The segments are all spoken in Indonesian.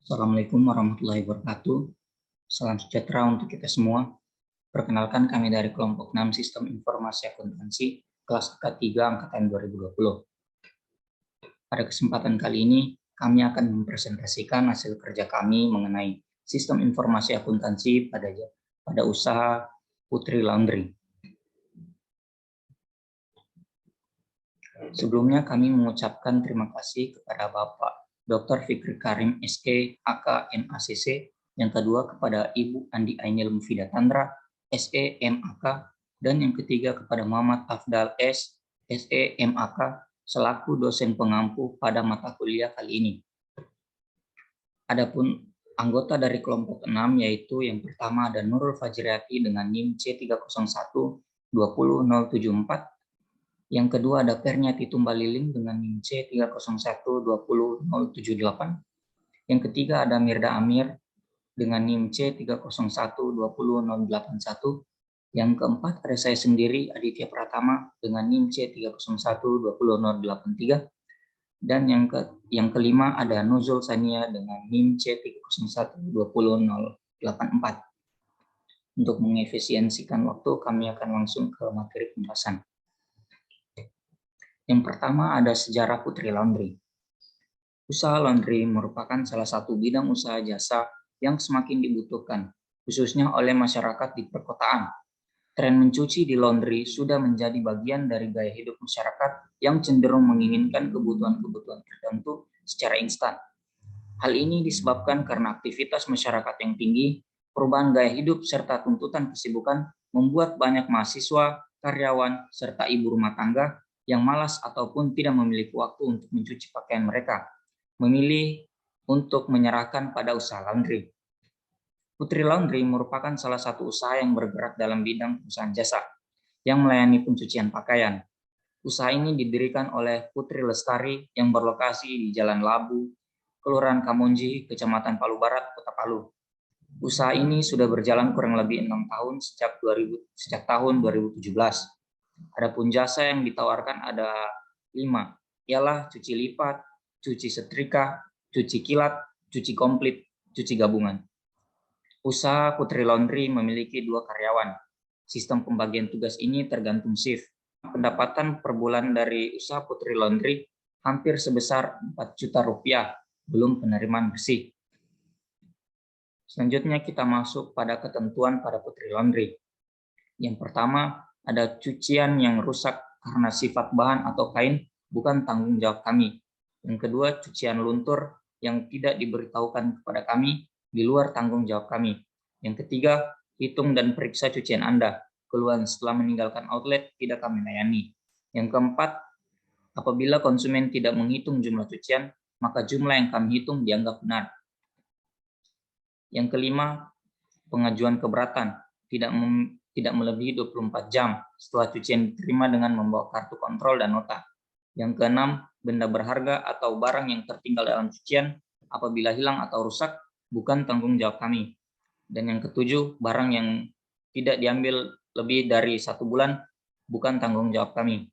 Assalamualaikum warahmatullahi wabarakatuh. Salam sejahtera untuk kita semua. Perkenalkan, kami dari kelompok 6 Sistem Informasi Akuntansi kelas K3 angkatan 2020. Pada kesempatan kali ini, kami akan mempresentasikan hasil kerja kami mengenai sistem informasi akuntansi pada usaha Putri Laundry. Sebelumnya kami mengucapkan terima kasih kepada Bapak Dr. Fikri Karim SK, AK, MACC, yang kedua kepada Ibu Andi Ainil Mufidah Tandra, SE, MAK, dan yang ketiga kepada Muhammad Afdal S, SE, MAK, selaku dosen pengampu pada mata kuliah kali ini. Adapun anggota dari kelompok 6 yaitu yang pertama ada Nurul Fajriati dengan NIM C301-20074, yang kedua ada Pernyati Tumbaliling dengan NIM C301-20078. Yang ketiga ada Mirda Amir dengan NIM C301-20081. Yang keempat ada saya sendiri, Aditya Pratama, dengan NIM C301-20083. Dan yang kelima ada Nuzul Sania dengan NIM C301-20084. Untuk mengefisiensikan waktu, kami akan langsung ke materi pembahasan. Yang pertama ada sejarah Putri Laundry. Usaha laundry merupakan salah satu bidang usaha jasa yang semakin dibutuhkan, khususnya oleh masyarakat di perkotaan. Tren mencuci di laundry sudah menjadi bagian dari gaya hidup masyarakat yang cenderung menginginkan kebutuhan-kebutuhan tertentu secara instan. Hal ini disebabkan karena aktivitas masyarakat yang tinggi, perubahan gaya hidup, serta tuntutan kesibukan membuat banyak mahasiswa, karyawan, serta ibu rumah tangga yang malas ataupun tidak memiliki waktu untuk mencuci pakaian mereka, memilih untuk menyerahkan pada usaha laundry. Putri Laundry merupakan salah satu usaha yang bergerak dalam bidang perusahaan jasa yang melayani pencucian pakaian. Usaha ini didirikan oleh Putri Lestari yang berlokasi di Jalan Labu, Kelurahan Kamonji, Kecamatan Palu Barat, Kota Palu. Usaha ini sudah berjalan kurang lebih 6 tahun sejak tahun 2017. Adapun jasa yang ditawarkan ada 5, ialah cuci lipat, cuci setrika, cuci kilat, cuci komplit, cuci gabungan. Usaha Putri Laundry memiliki 2 karyawan. Sistem pembagian tugas ini tergantung shift. Pendapatan per bulan dari usaha Putri Laundry hampir sebesar 4 juta rupiah, belum penerimaan bersih. Selanjutnya kita masuk pada ketentuan pada Putri Laundry. Yang pertama, ada cucian yang rusak karena sifat bahan atau kain bukan tanggung jawab kami. Yang kedua, cucian luntur yang tidak diberitahukan kepada kami di luar tanggung jawab kami. Yang ketiga, hitung dan periksa cucian Anda. Keluhan setelah meninggalkan outlet tidak kami layani. Yang keempat, apabila konsumen tidak menghitung jumlah cucian, maka jumlah yang kami hitung dianggap benar. Yang kelima, pengajuan keberatan tidak melebihi 24 jam setelah cucian diterima dengan membawa kartu kontrol dan nota. Yang keenam, benda berharga atau barang yang tertinggal dalam cucian apabila hilang atau rusak bukan tanggung jawab kami. Dan yang ketujuh, barang yang tidak diambil lebih dari 1 bulan bukan tanggung jawab kami.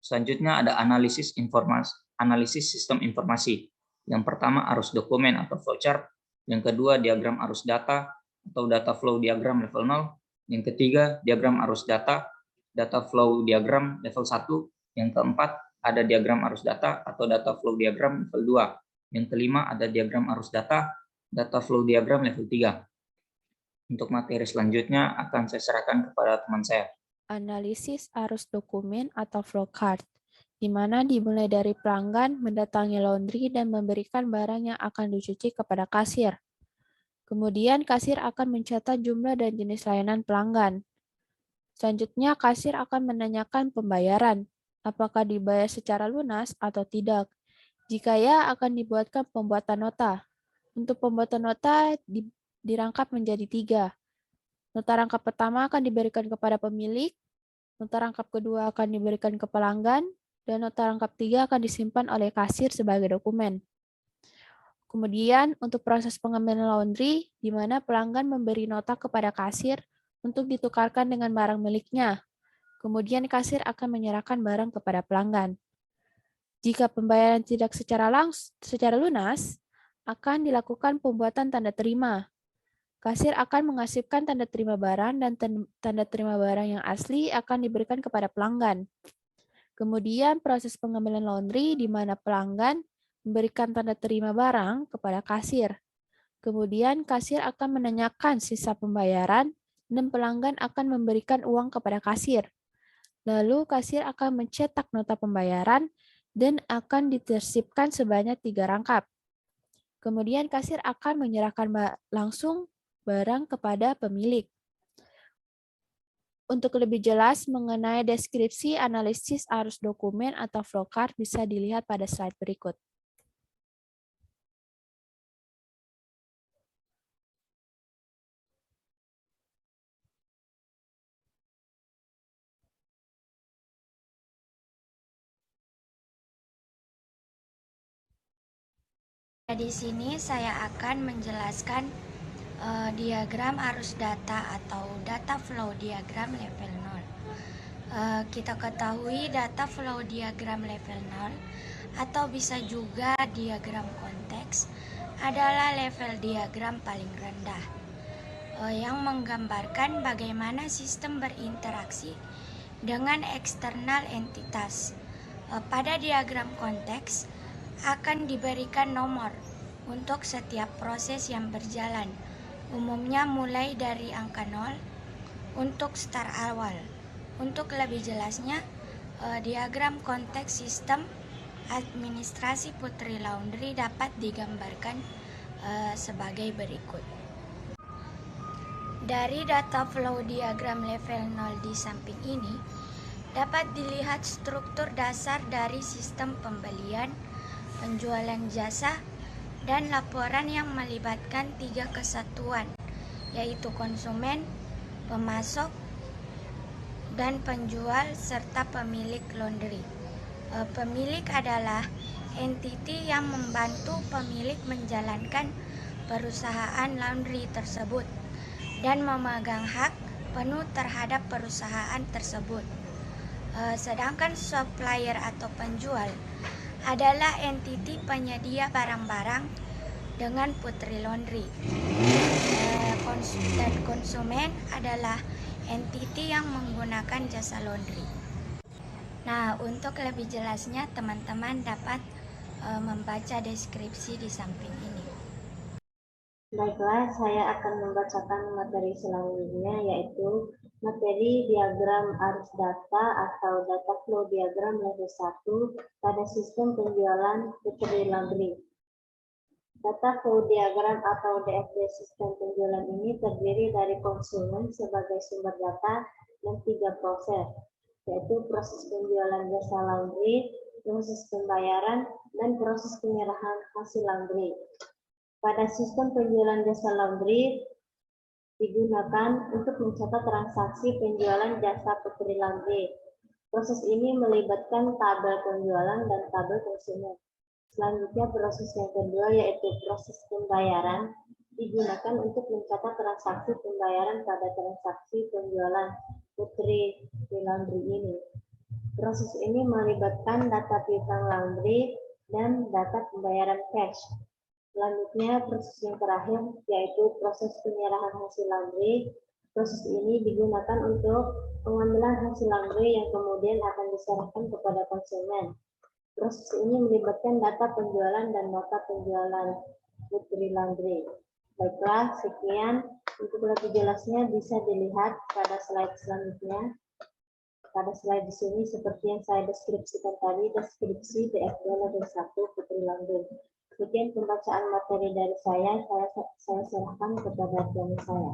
Selanjutnya ada analisis sistem informasi. Yang pertama arus dokumen atau flowchart, yang kedua diagram arus data atau data flow diagram level 0, yang ketiga diagram arus data flow diagram level 1, yang keempat ada diagram arus data atau data flow diagram level 2, yang kelima ada diagram arus data flow diagram level 3. Untuk materi selanjutnya akan saya serahkan kepada teman saya. Analisis arus dokumen atau flowchart, di mana dimulai dari pelanggan mendatangi laundry dan memberikan barang yang akan dicuci kepada kasir. Kemudian kasir akan mencatat jumlah dan jenis layanan pelanggan. Selanjutnya kasir akan menanyakan pembayaran, apakah dibayar secara lunas atau tidak. Jika ya, akan dibuatkan pembuatan nota. Untuk pembuatan nota dirangkap menjadi 3. Nota rangkap pertama akan diberikan kepada pemilik, nota rangkap kedua akan diberikan ke pelanggan, dan nota rangkap 3 akan disimpan oleh kasir sebagai dokumen. Kemudian untuk proses pengambilan laundry, di mana pelanggan memberi nota kepada kasir untuk ditukarkan dengan barang miliknya. Kemudian kasir akan menyerahkan barang kepada pelanggan. Jika pembayaran tidak secara lunas, akan dilakukan pembuatan tanda terima. Kasir akan mengasipkan tanda terima barang dan tanda terima barang yang asli akan diberikan kepada pelanggan. Kemudian proses pengambilan laundry di mana pelanggan memberikan tanda terima barang kepada kasir. Kemudian kasir akan menanyakan sisa pembayaran dan pelanggan akan memberikan uang kepada kasir. Lalu kasir akan mencetak nota pembayaran dan akan ditersipkan sebanyak 3 rangkap. Kemudian kasir akan menyerahkan langsung barang kepada pemilik. Untuk lebih jelas mengenai deskripsi analisis arus dokumen atau flowchart bisa dilihat pada slide berikut. Di sini saya akan menjelaskan diagram arus data atau data flow diagram level 0. Kita ketahui data flow diagram level 0 atau bisa juga diagram konteks adalah level diagram paling rendah yang menggambarkan bagaimana sistem berinteraksi dengan eksternal entitas. Pada diagram konteks akan diberikan nomor untuk setiap proses yang berjalan, umumnya mulai dari angka 0 untuk start awal. Untuk lebih jelasnya, diagram konteks sistem administrasi Putri Laundry dapat digambarkan sebagai berikut. Dari data flow diagram level 0 di samping ini, dapat dilihat struktur dasar dari sistem pembelian, penjualan jasa, dan laporan yang melibatkan 3 kesatuan, yaitu konsumen, pemasok, dan penjual, serta pemilik laundry. Pemilik adalah entiti yang membantu pemilik menjalankan perusahaan laundry tersebut dan memegang hak penuh terhadap perusahaan tersebut. Sedangkan supplier atau penjual adalah entiti penyedia barang-barang dengan Putri Laundry. Dan konsumen adalah entiti yang menggunakan jasa laundry. Nah, untuk lebih jelasnya teman-teman dapat membaca deskripsi di samping ini. Baiklah, saya akan membacakan materi selanjutnya, yaitu materi diagram arus data atau data flow diagram level 1 pada sistem penjualan Putri Laundry. Data flow diagram atau DFD sistem penjualan ini terdiri dari konsumen sebagai sumber data dan 3 proses, yaitu proses penjualan jasa laundry, proses pembayaran, dan proses penyerahan hasil laundry. Pada sistem penjualan jasa laundry digunakan untuk mencatat transaksi penjualan jasa Putri Laundry. Proses ini melibatkan tabel penjualan dan tabel konsumen. Selanjutnya proses yang kedua yaitu proses pembayaran digunakan untuk mencatat transaksi pembayaran pada transaksi penjualan Putri Laundry ini. Proses ini melibatkan data piutang laundry dan data pembayaran cash. Selanjutnya, proses yang terakhir yaitu proses penyerahan hasil laundry. Proses ini digunakan untuk pengambilan hasil laundry yang kemudian akan diserahkan kepada konsumen. Proses ini melibatkan data penjualan dan nota penjualan Putri Laundry. Baiklah, sekian. Untuk lebih jelasnya bisa dilihat pada slide selanjutnya. Pada slide di sini seperti yang saya deskripsikan tadi, deskripsi DFD level 1 Putri Laundry. Sekian pembacaan materi dari saya serahkan kepada teman saya.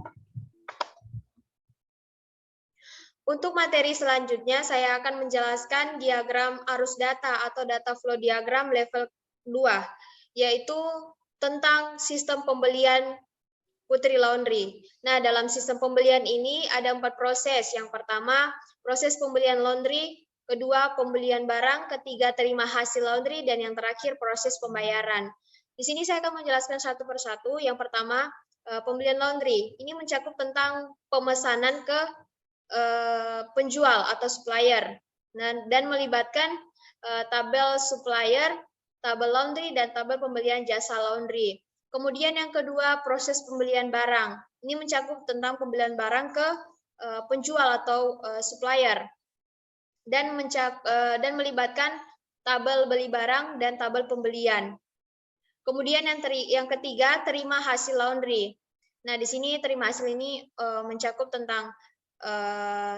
Untuk materi selanjutnya, saya akan menjelaskan diagram arus data atau data flow diagram level 2, yaitu tentang sistem pembelian Putri Laundry. Nah, dalam sistem pembelian ini ada 4 proses. Yang pertama, proses pembelian laundry. Kedua, pembelian barang. Ketiga, terima hasil laundry. Dan yang terakhir, proses pembayaran. Di sini saya akan menjelaskan satu persatu. Yang pertama, pembelian laundry. Ini mencakup tentang pemesanan ke penjual atau supplier. Dan melibatkan tabel supplier tabel laundry, dan tabel pembelian jasa laundry. Kemudian yang kedua, proses pembelian barang. Ini mencakup tentang pembelian barang ke penjual atau supplier dan melibatkan tabel beli barang dan tabel pembelian. Kemudian yang ketiga, terima hasil laundry. Nah, di sini terima hasil ini mencakup tentang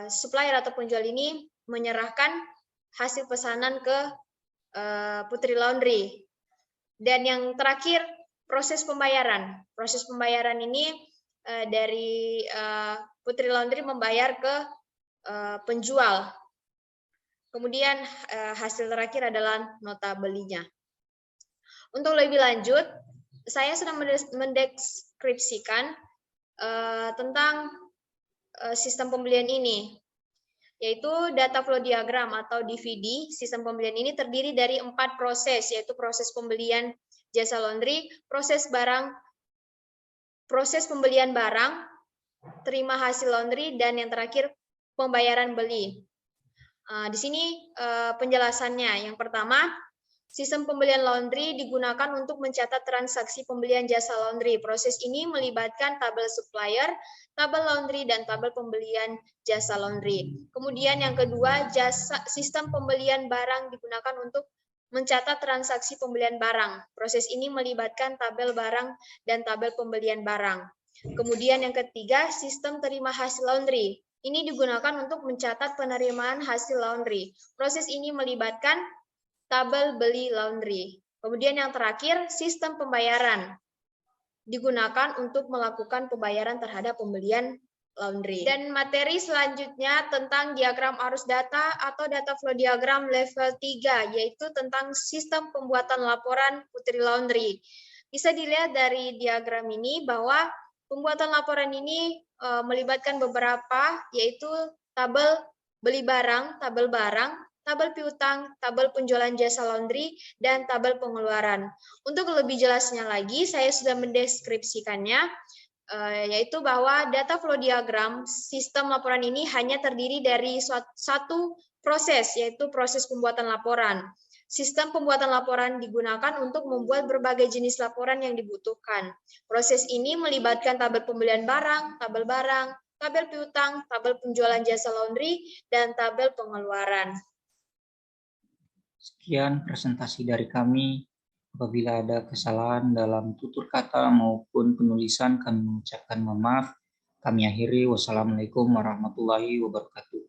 supplier atau penjual ini menyerahkan hasil pesanan ke Putri Laundry. Dan yang terakhir, proses pembayaran. Proses pembayaran ini dari Putri Laundry membayar ke penjual. Kemudian hasil terakhir adalah nota belinya. Untuk lebih lanjut, saya sudah mendeskripsikan tentang sistem pembelian ini, yaitu data flow diagram atau DVD. Sistem pembelian ini terdiri dari 4 proses, yaitu proses pembelian jasa laundry, proses pembelian barang, terima hasil laundry, dan yang terakhir pembayaran beli. Di sini penjelasannya. Yang pertama, sistem pembelian laundry digunakan untuk mencatat transaksi pembelian jasa laundry. Proses ini melibatkan tabel supplier, tabel laundry, dan tabel pembelian jasa laundry. Kemudian yang kedua, sistem pembelian barang digunakan untuk mencatat transaksi pembelian barang. Proses ini melibatkan tabel barang dan tabel pembelian barang. Kemudian yang ketiga, sistem terima hasil laundry. Ini digunakan untuk mencatat penerimaan hasil laundry. Proses ini melibatkan tabel beli laundry. Kemudian yang terakhir, sistem pembayaran digunakan untuk melakukan pembayaran terhadap pembelian laundry. Dan materi selanjutnya tentang diagram arus data atau data flow diagram level 3, yaitu tentang sistem pembuatan laporan Putri Laundry. Bisa dilihat dari diagram ini bahwa pembuatan laporan ini melibatkan beberapa, yaitu tabel beli barang, tabel piutang, tabel penjualan jasa laundry, dan tabel pengeluaran. Untuk lebih jelasnya lagi, saya sudah mendeskripsikannya, yaitu bahwa data flow diagram sistem laporan ini hanya terdiri dari satu proses, yaitu proses pembuatan laporan. Sistem pembuatan laporan digunakan untuk membuat berbagai jenis laporan yang dibutuhkan. Proses ini melibatkan tabel pembelian barang, tabel piutang, tabel penjualan jasa laundry, dan tabel pengeluaran. Sekian presentasi dari kami. Apabila ada kesalahan dalam tutur kata maupun penulisan, kami mengucapkan mohon maaf. Kami akhiri. Wassalamualaikum warahmatullahi wabarakatuh.